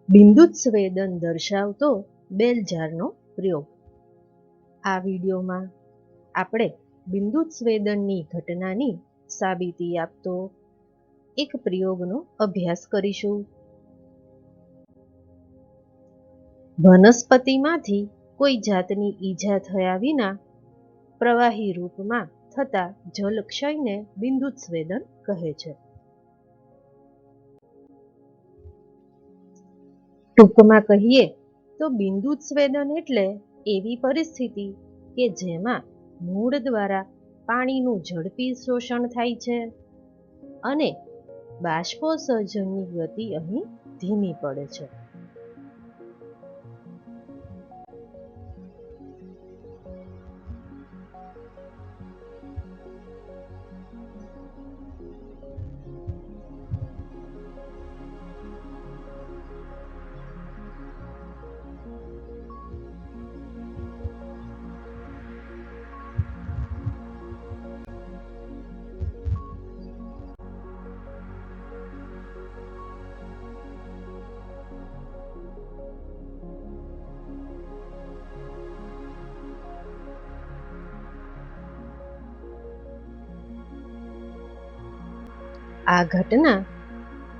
બિંદુત્સ્વેદન દર્શાવતો બેલઝારનો પ્રયોગ. આ વિડીયોમાં આપણે બિંદુત્સ્વેદનની ઘટનાની સાબિતી આપતો એક પ્રયોગનો અભ્યાસ કરીશું. વનસ્પતિમાંથી કોઈ જાતની ઈજા થયા વિના પ્રવાહી રૂપમાં થતા જલક્ષયને બિંદુત્સ્વેદન કહે છે. ટૂંકમાં કહીએ તો બિંદુત્સ્વેદન એટલે એવી પરિસ્થિતિ કે જેમાં મૂળ દ્વારા પાણીનું ઝડપી શોષણ થાય છે અને બાષ્પોત્સર્જનની ગતિ અહીં ધીમી પડે છે. આ ઘટના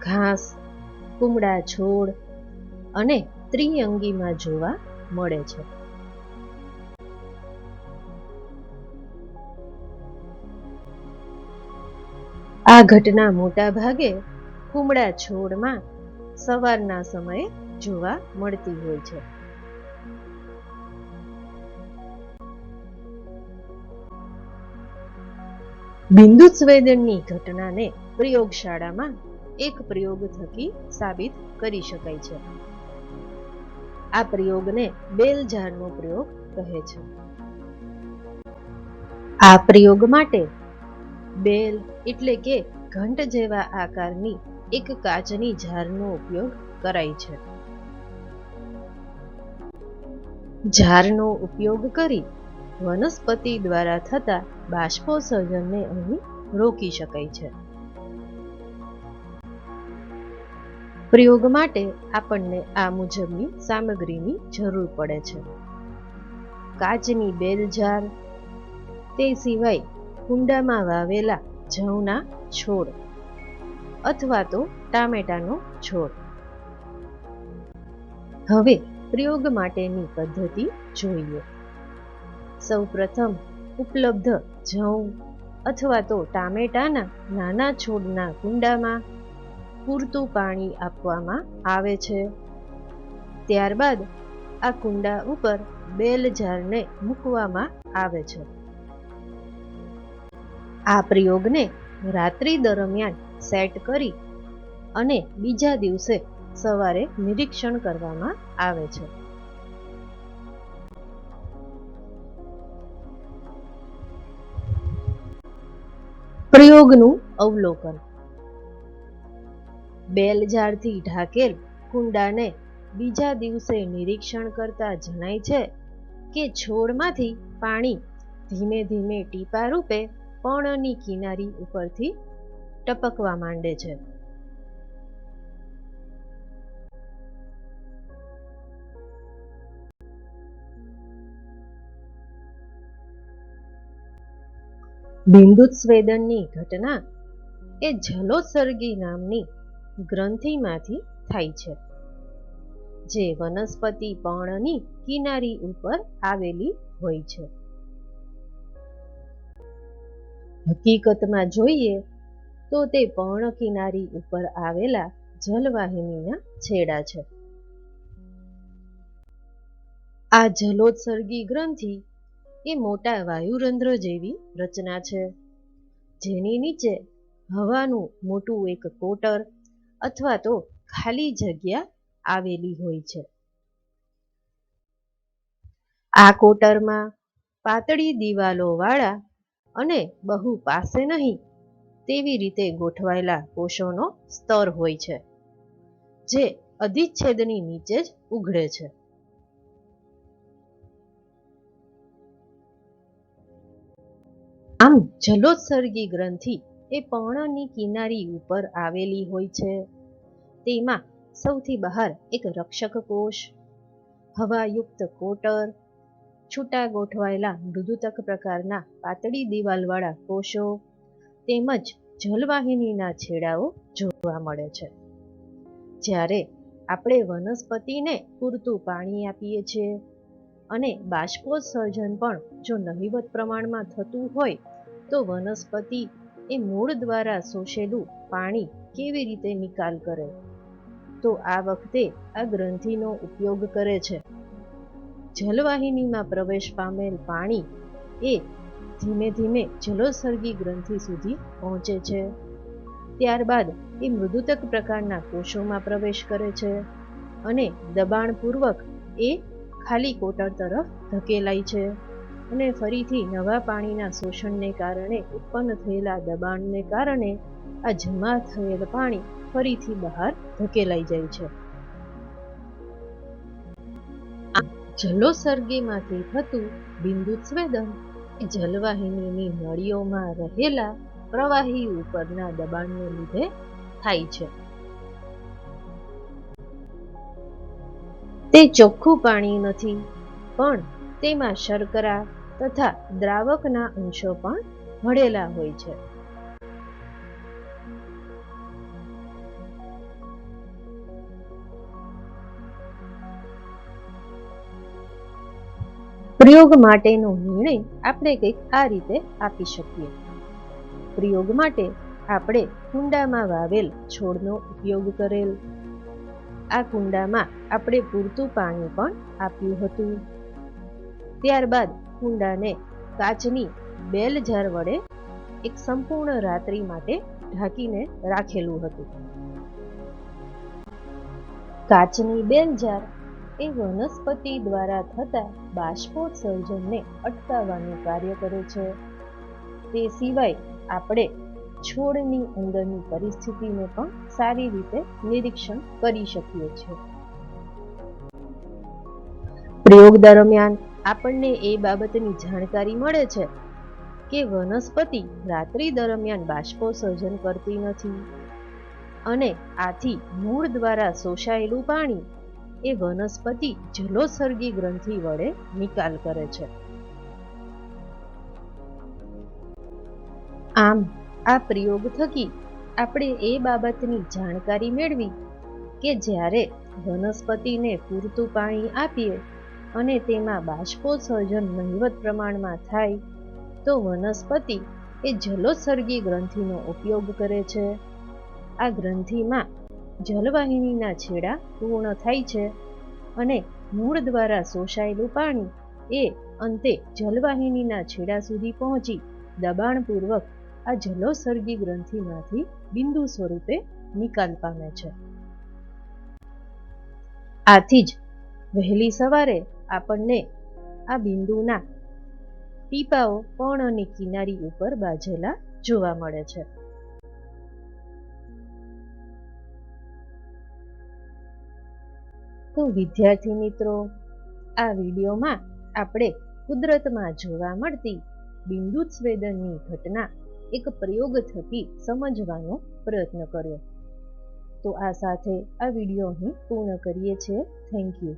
ઘાસ, કુમળા છોડ અને ત્રિઅંગીમાં જોવા મળે છે. આ ઘટના મોટા ભાગે કુમળા છોડમાં સવારના સમયે જોવા મળતી હોય છે. બિંદુત્સ્વેદનની ઘટનાને પ્રયોગશાળામાં એક પ્રયોગ થકી સાબિત કરી શકાય છે. આ પ્રયોગને બેલઝારનો પ્રયોગ કહે છે. આ પ્રયોગ માટે બેલ એટલે કે ઘંટ જેવા આકારની એક કાચની જારનો ઉપયોગ કરાય છે. જારનો ઉપયોગ કરી વનસ્પતિ દ્વારા થતા બાષ્પોત્સર્જનને અહીં રોકી શકાય છે. પ્રયોગ માટે આપણને આ મુજબની સામગ્રીની જરૂર પડે છે. કાચની બેલ જાર, તે સિવાય કુંડામાં વાવેલા જવના છોડ અથવા તો ટામેટાનો છોડ. હવે પ્રયોગ માટેની પદ્ધતિ જોઈએ. સૌપ્રથમ ઉપલબ્ધ જવ અથવા તો ટામેટાના નાના છોડના કુંડામાં પૂરતું પાણી આપવામાં આવે છે. ત્યારબાદ આ કુંડા ઉપર બેલ જારને મૂકવામાં આવે છે. આ પ્રયોગને રાત્રિ દરમિયાન સેટ કરી અને બીજા દિવસે સવારે નિરીક્ષણ કરવામાં આવે છે. પ્રયોગનું અવલોકન. બેલ જારથી ઢાંકેલ કુંડાને બીજા દિવસે નિરીક્ષણ કરતા જણાય છે કે છોડમાંથી પાણી ધીમે ધીમે ટીપા રૂપે પર્ણની કિનારી ઉપરથી ટપકવા માંડે છે. બિંદુત્સ્વેદનની ઘટના એ જલોત્સર્ગી નામની ગ્રંથિમાંથી થાય છે, જે વનસ્પતિ પર્ણની કિનારી ઉપર આવેલી હોય છે. હકીકતમાં જોઈએ તો તે પર્ણ કિનારી ઉપર આવેલા જલવાહિનીના છેડા છે. આ જલોત્સર્ગી ગ્રંથિ એ મોટા વાયુરંધ્ર જેવી રચના છે, જેની નીચે હવાનું મોટું એક કોટર અથવા તો ખાલી જગ્યા આવેલી હોય છે. આ કોટરમાં પાતળી દિવાલો વાળા અને બહુ પાસે નહીં તેવી રીતે ગોઠવાયેલા કોષોનો સ્તર હોય છે, જે અધિચ્છેદની નીચે જ ઉઘડે છે. આમ જલોત્સર્ગી ગ્રંથિ એ પર્ણની કિનારી ઉપર આવેલી હોય છે. તેમાં સૌથી બહાર એક રક્ષક કોષ, હવાયુક્ત કોટર, છૂટા ગોઠવાયેલા મૃદુતક પ્રકારના પાતળી દિવાલવાળા કોષો તેમજ જલવાહિનીના છેડાઓ જોવા મળે છે. જ્યારે આપણે વનસ્પતિને પૂરતું પાણી આપીએ છીએ અને બાષ્પોત્સર્જન પણ જો નહિવત પ્રમાણમાં થતું હોય તો વનસ્પતિ એ મૂળ દ્વારા શોષેલું પાણી કેવી રીતે નિકાલ કરે? તો આ વખતે આ ગ્રંથિનો ઉપયોગ કરે છે. જલવાહિનીમાં પ્રવેશ પામેલ પાણી એ ધીમે ધીમે જલોત્સર્ગી ગ્રંથિ સુધી પહોંચે છે. ત્યારબાદ એ મૃદુતક પ્રકારના કોષોમાં પ્રવેશ કરે છે અને દબાણપૂર્વક એ ખાલી કોટર તરફ ધકેલાય છે અને ફરીથી નવા પાણીના શોષણને કારણે ઉત્પન્ન થયેલા દબાણને કારણે આ જમા થયેલ પાણી ફરીથી બહાર ધકેલાઈ જાય છે. જલોત્સર્ગીમાંથી થતું બિંદુસ્વેદન એ જલવાહિનીની નળીઓમાં રહેલા પ્રવાહી ઉપરના દબાણને લીધે થાય છે. તે ચોખ્ખું પાણી નથી, પણ તેમાં શર્કરા તથા દ્રાવકના અંશો પણ ભળેલા હોય છે. પ્રયોગ માટેનો નિર્ણય આપણે કંઈક આ રીતે આપી શકીએ. પ્રયોગ માટે આપણે કુંડામાં વાવેલ છોડનો ઉપયોગ કરેલ. આ કુંડામાં આપણે પૂરતું પાણી પણ આપ્યું હતું. ત્યારબાદ કુંડાને કાચની બેલ જાર વડે એક સંપૂર્ણ રાત્રિ માટે ઢાંકીને રાખેલું હતું. કાચની બેલ જાર એ વનસ્પતિ દ્વારા થતા બાષ્પોત્સર્જનને અટકાવવાનું કાર્ય કરે છે. તે સિવાય આપણે છોડની અંદરની પરિસ્થિતિને પણ સારી રીતે નિરીક્ષણ કરી શકીએ છીએ. પ્રયોગ દરમિયાન આપણને એ બાબતની જાણકારી મળે છે કે વનસ્પતિ રાત્રિ દરમિયાન બાષ્પોત્સર્જન કરતી નથી અને આથી મૂળ દ્વારા શોષાયેલું પાણી એ વનસ્પતિ જલોત્સર્ગી ગ્રંથિ વડે નિકાલ કરે છે. આમ આ પ્રયોગ થકી આપણે એ બાબતની જાણકારી મેળવી કે જ્યારે વનસ્પતિને પૂરતું પાણી આપીએ અને તેમાં બાષ્પોત્સર્જન નહિવત પ્રમાણમાં થાય તો વનસ્પતિ એ જલોત્સર્ગી ગ્રંથિનો ઉપયોગ કરે છે. આ ગ્રંથિમાં જલવાહિનીના છેડા પૂર્ણ થાય છે અને મૂળ દ્વારા શોષાયેલું પાણી એ અંતે જલવાહિનીના છેડા સુધી પહોંચી દબાણપૂર્વક આ જલોત્સર્ગી ગ્રંથિમાંથી બિંદુ સ્વરૂપે નિકાલ પામે છે. આથી જ વહેલી સવારે આપણને આ બિંદુના ટીપાઓ પર્ણની કિનારી ઉપર બાજેલા જોવા મળે છે. તો વિદ્યાર્થી મિત્રો, આ વિડીયોમાં આપણે કુદરતમાં જોવા મળતી બિંદુસ્વેદનની ઘટના એક પ્રયોગ થકી સમજવાનો પ્રયત્ન કર્યો. તો આ સાથે આ વિડીયો અહીં પૂર્ણ કરીએ છીએ. Thank you.